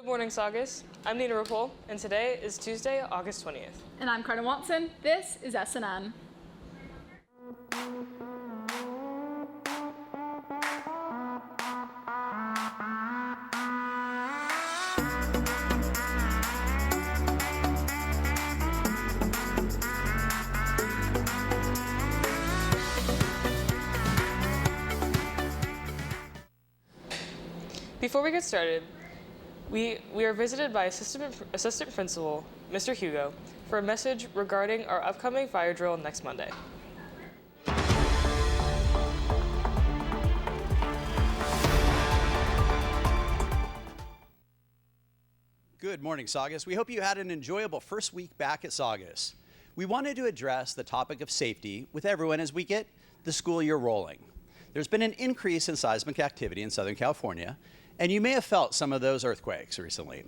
Good morning, Saugus. I'm Nina Ripoll, and today is Tuesday, August 20th. And I'm Cardan Watson. This is SNN. Before we get started, we are visited by Assistant Principal, Mr. Hugo, for a message regarding our upcoming fire drill next Monday. Good morning, Saugus. We hope you had an enjoyable first week back at Saugus. We wanted to address the topic of safety with everyone as we get the school year rolling. There's been an increase in seismic activity in Southern California, and you may have felt some of those earthquakes recently.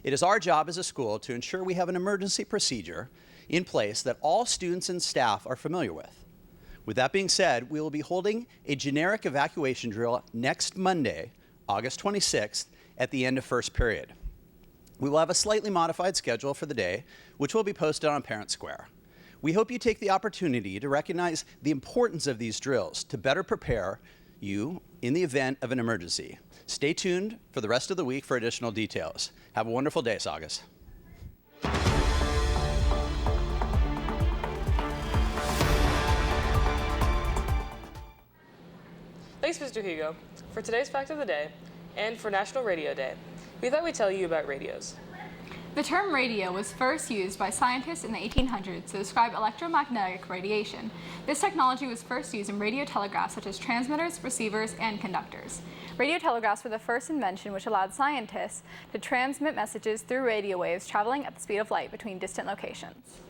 It is our job as a school to ensure we have an emergency procedure in place that all students and staff are familiar with. With that being said, we will be holding a generic evacuation drill next Monday, August 26th, at the end of first period. We will have a slightly modified schedule for the day, which will be posted on Parent Square. We hope you take the opportunity to recognize the importance of these drills to better prepare you in the event of an emergency. Stay tuned for the rest of the week for additional details. Have a wonderful day, Saugus. Thanks, Mr. Hugo. For today's fact of the day, and for National Radio Day, we thought we'd tell you about radios. The term radio was first used by scientists in the 1800s to describe electromagnetic radiation. This technology was first used in radio telegraphs such as transmitters, receivers, and conductors. Radio telegraphs were the first invention which allowed scientists to transmit messages through radio waves traveling at the speed of light between distant locations.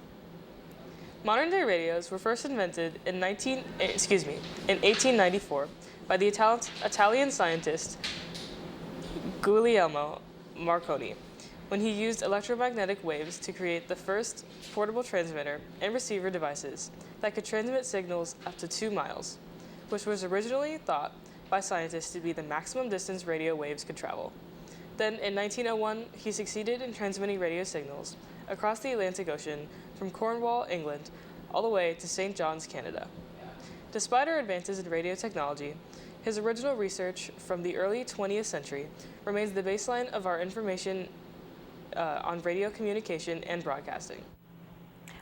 Modern-day radios were first invented in 1894 by the Italian scientist Guglielmo Marconi, when he used electromagnetic waves to create the first portable transmitter and receiver devices that could transmit signals up to 2 miles, which was originally thought by scientists to be the maximum distance radio waves could travel. Then in 1901, he succeeded in transmitting radio signals across the Atlantic Ocean from Cornwall, England, all the way to St. John's, Canada. Despite our advances in radio technology, his original research from the early 20th century remains the baseline of our information on radio communication and broadcasting.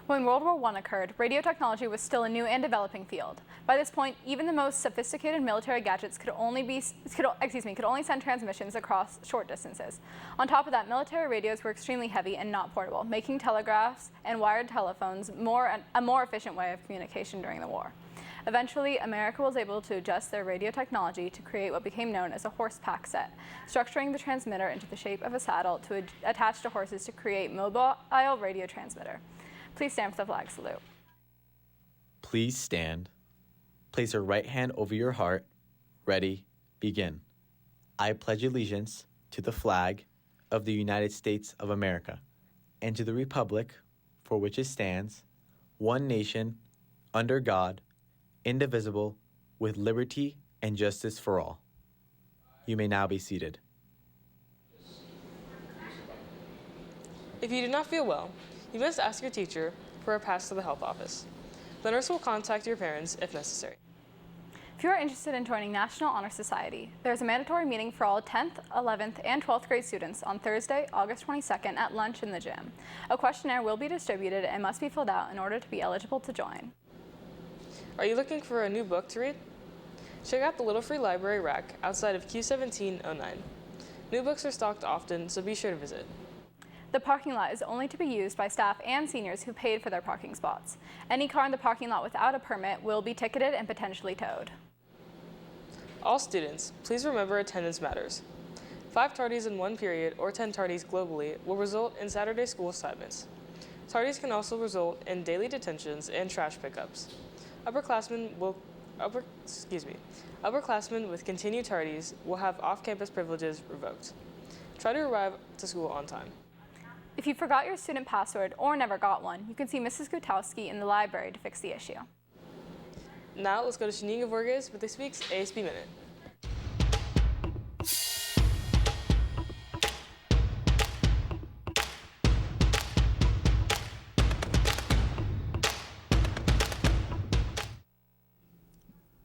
When World War I occurred, radio technology was still a new and developing field. By this point, even the most sophisticated military gadgets could only send transmissions across short distances. On top of that, military radios were extremely heavy and not portable, making telegraphs and wired telephones a more efficient way of communication during the war. Eventually, America was able to adjust their radio technology to create what became known as a horse pack set, structuring the transmitter into the shape of a saddle to attach to horses to create mobile radio transmitter. Please stand for the flag salute. Please stand. Place your right hand over your heart. Ready, begin. I pledge allegiance to the flag of the United States of America and to the republic for which it stands, one nation, under God, indivisible, with liberty and justice for all. You may now be seated. If you do not feel well, you must ask your teacher for a pass to the health office. The nurse will contact your parents if necessary. If you are interested in joining National Honor Society, there is a mandatory meeting for all 10th, 11th, and 12th grade students on Thursday, August 22nd at lunch in the gym. A questionnaire will be distributed and must be filled out in order to be eligible to join. Are you looking for a new book to read? Check out the Little Free Library rack outside of Q1709. New books are stocked often, so be sure to visit. The parking lot is only to be used by staff and seniors who paid for their parking spots. Any car in the parking lot without a permit will be ticketed and potentially towed. All students, please remember attendance matters. 5 tardies in one period or 10 tardies globally will result in Saturday school assignments. Tardies can also result in daily detentions and trash pickups. Upperclassmen with continued tardies will have off-campus privileges revoked. Try to arrive to school on time. If you forgot your student password or never got one, you can see Mrs. Gutowski in the library to fix the issue. Now let's go to Shaninga Vorges with this week's ASB Minute.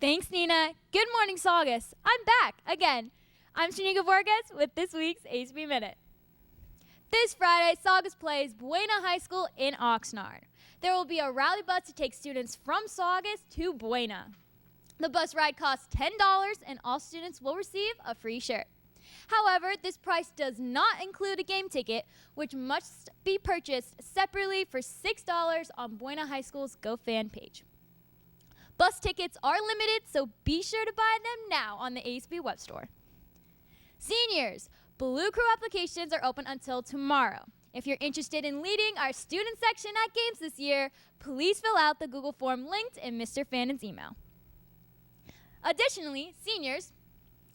Thanks, Nina. Good morning, Saugus. I'm back again. I'm Shanika Borges with this week's HB Minute. This Friday, Saugus plays Buena High School in Oxnard. There will be a rally bus to take students from Saugus to Buena. The bus ride costs $10 and all students will receive a free shirt. However, this price does not include a game ticket, which must be purchased separately for $6 on Buena High School's GoFan page. Bus tickets are limited, so be sure to buy them now on the ASB web store. Seniors, Blue Crew applications are open until tomorrow. If you're interested in leading our student section at games this year, please fill out the Google form linked in Mr. Fannon's email. Additionally, seniors,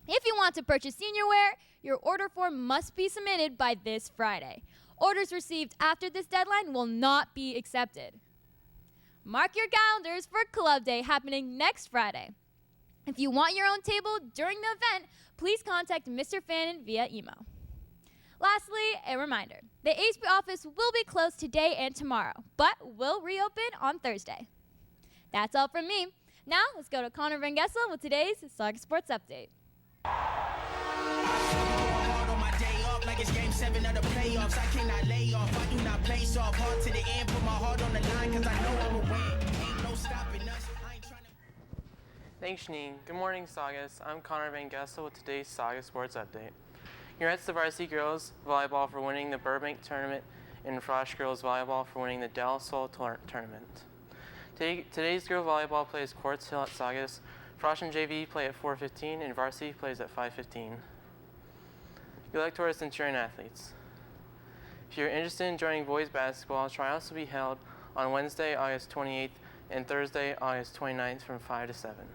if you want to purchase senior wear, your order form must be submitted by this Friday. Orders received after this deadline will not be accepted. Mark your calendars for Club Day happening next Friday. If you want your own table during the event, please contact Mr. Fannin via email. Lastly, a reminder, the ASB office will be closed today and tomorrow, but will reopen on Thursday. That's all from me. Now, let's go to Connor Van Gessel with today's Saugus Sports Update. Like it's game 7 of the playoffs. I cannot lay off. I do not play soft. Hard to the end. Put my heart on the line because I know I will win. Ain't no stopping us. I ain't trying to. Thanks, Janine. Good morning, Saugus. I'm Connor Van Gessel with today's Saugus Sports Update. Congrats to varsity girls volleyball for winning the Burbank tournament and Frosh girls volleyball for winning the Del Sol tournament. Today's girl volleyball plays Quartz Hill at Saugus. Frosh and JV play at 4:15 and varsity plays at 5:15. Good luck to our Centurion athletes. If you're interested in joining boys basketball, tryouts will be held on Wednesday, August 28th and Thursday, August 29th from 5 to 7.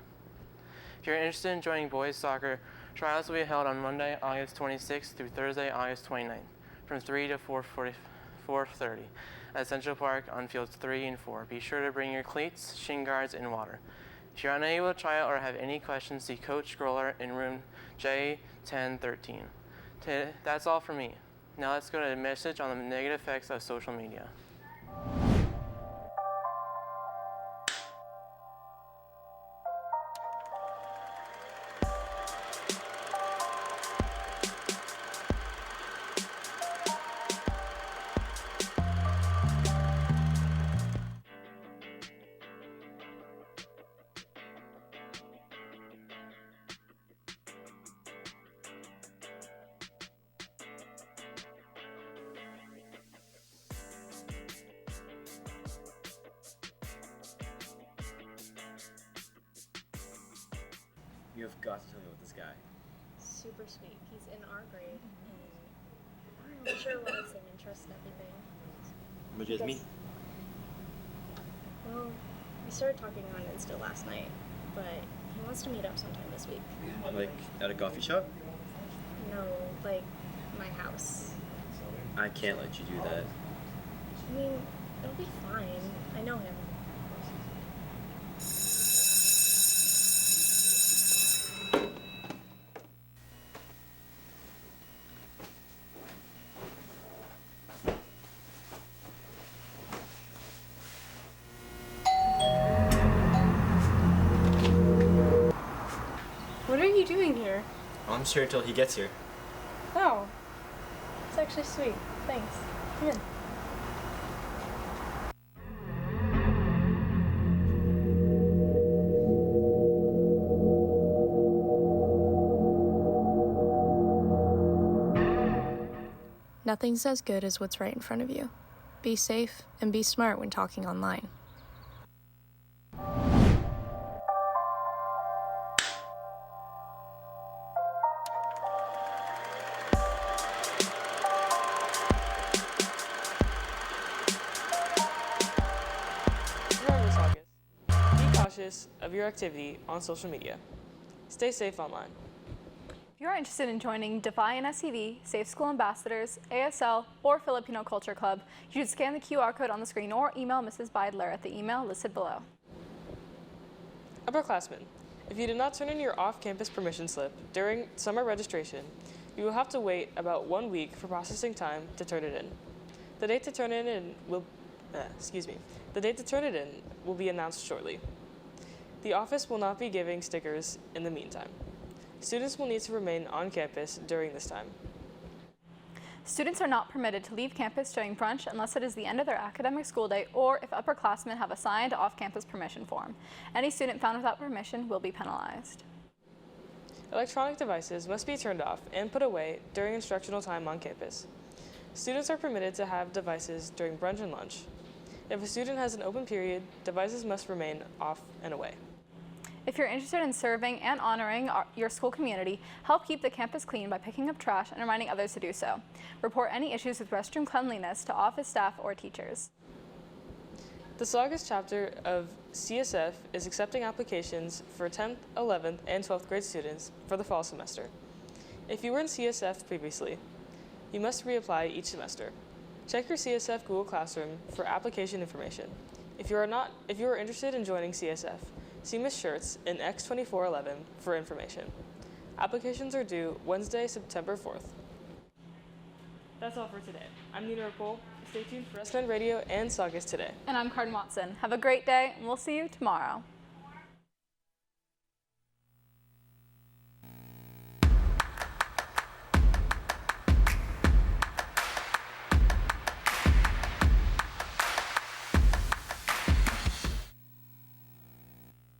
If you're interested in joining boys soccer, tryouts will be held on Monday, August 26th through Thursday, August 29th from 3 to 4:30 at Central Park on fields 3 and 4. Be sure to bring your cleats, shin guards, and water. If you're unable to try out or have any questions, see Coach Groller in room J1013. That's all for me. Now let's go to a message on the negative effects of social media. You have got to tell me about this guy. Super sweet. He's in our grade, and I'm not sure why it's an interest and everything. But just me? Well, we started talking on Insta last night, but he wants to meet up sometime this week. Like at a coffee shop? No, like my house. I can't let you do that. I mean, it'll be fine. I know him. What are you doing here? I'm sure until he gets here. Oh, it's actually sweet. Thanks. Come in. Nothing's as good as what's right in front of you. Be safe and be smart when talking online. Remember, Saugus, be cautious of your activity on social media. Stay safe online. If you're interested in joining Defy and SCV, Safe School Ambassadors, ASL, or Filipino Culture Club, you should scan the QR code on the screen or email Mrs. Beidler at the email listed below. Upperclassmen, if you did not turn in your off-campus permission slip during summer registration, you will have to wait about 1 week for processing time to turn it in. The date to turn it in will be announced shortly. The office will not be giving stickers in the meantime. Students will need to remain on campus during this time. Students are not permitted to leave campus during brunch unless it is the end of their academic school day or if upperclassmen have a signed off-campus permission form. Any student found without permission will be penalized. Electronic devices must be turned off and put away during instructional time on campus. Students are permitted to have devices during brunch and lunch. If a student has an open period, devices must remain off and away. If you're interested in serving and honoring your school community, help keep the campus clean by picking up trash and reminding others to do so. Report any issues with restroom cleanliness to office staff or teachers. The Saugus chapter of CSF is accepting applications for 10th, 11th, and 12th grade students for the fall semester. If you were in CSF previously, you must reapply each semester. Check your CSF Google Classroom for application information. If you are interested in joining CSF, see Ms. Schertz in X2411 for information. Applications are due Wednesday, September 4th. That's all for today. I'm Nina Ripoll. Stay tuned for Westman Radio and Saugus Today. And I'm Cardan Watson. Have a great day, and we'll see you tomorrow.